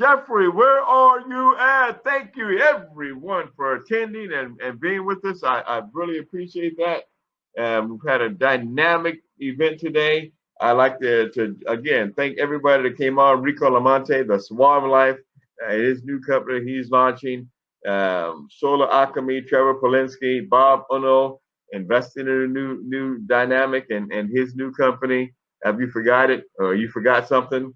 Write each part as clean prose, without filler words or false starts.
Jeffrey, where are you at? Thank you, everyone, for attending and being with us. I really appreciate that. We've had a dynamic event today. I'd like to again thank everybody that came on. Rico Lamonte, the Suave Life, his new company he's launching. Solar Alchemy, Trevor Polinsky, Bob Uno, investing in a new dynamic and his new company. Have you forgot it or you forgot something?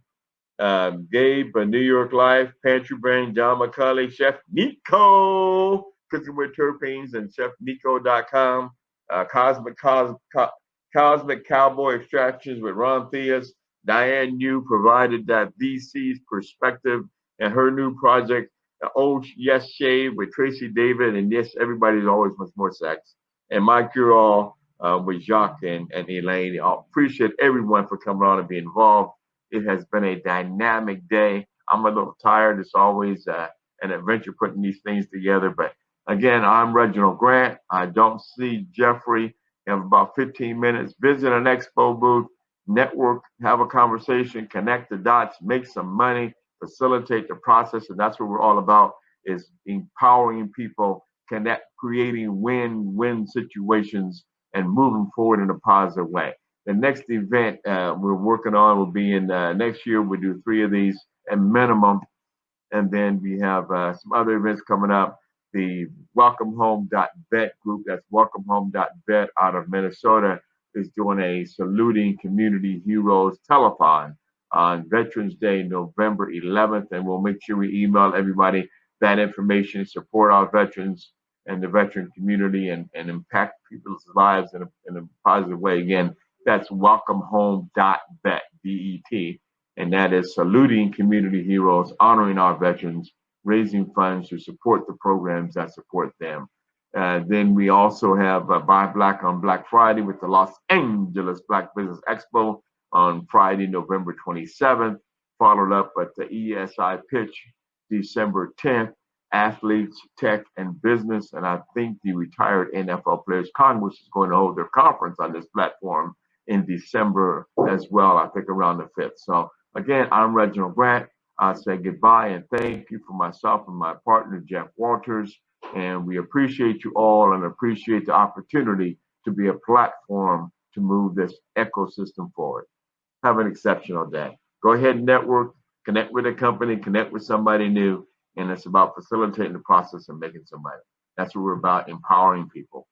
Gabe, New York Life, Pantry Brain, John McCulley, Chef Nico, Cooking with Terpenes, and ChefNico.com, Cosmic Cowboy Extractions with Ron Theus. Diane Yu provided that VC's perspective and her new project, Old Yes Shave with Tracy David, and yes, everybody's always wants more sex. And my cure all with Jacques and Elaine. I appreciate everyone for coming on and being involved. It has been a dynamic day. I'm a little tired. It's always an adventure putting these things together. But again, I'm Reginald Grant. I don't see Jeffrey in about 15 minutes. Visit an expo booth, network, have a conversation, connect the dots, make some money, facilitate the process. And that's what we're all about is empowering people, connect, creating win-win situations and moving forward in a positive way. The next event we're working on will be in next year. We'll do 3 of these at minimum. And then we have some other events coming up. The WelcomeHome.vet group, that's WelcomeHome.vet out of Minnesota, is doing a Saluting Community Heroes telethon on Veterans Day, November 11th. And we'll make sure we email everybody that information, support our veterans and the veteran community and impact people's lives in a positive way. Again, that's welcomehome.vet, V-E-T, and that is saluting community heroes, honoring our veterans, raising funds to support the programs that support them. Then we also have Buy Black on Black Friday with the Los Angeles Black Business Expo on Friday, November 27th, followed up at the ESI Pitch December 10th, Athletes, Tech, and Business. And I think the Retired NFL Players Congress is going to hold their conference on this platform in December as well, I think around the 5th. So again, I'm Reginald Grant. I say goodbye and thank you for myself and my partner, Jeff Walters. And we appreciate you all and appreciate the opportunity to be a platform to move this ecosystem forward. Have an exceptional day. Go ahead and network, connect with a company, connect with somebody new. And it's about facilitating the process and making some money. That's what we're about, empowering people.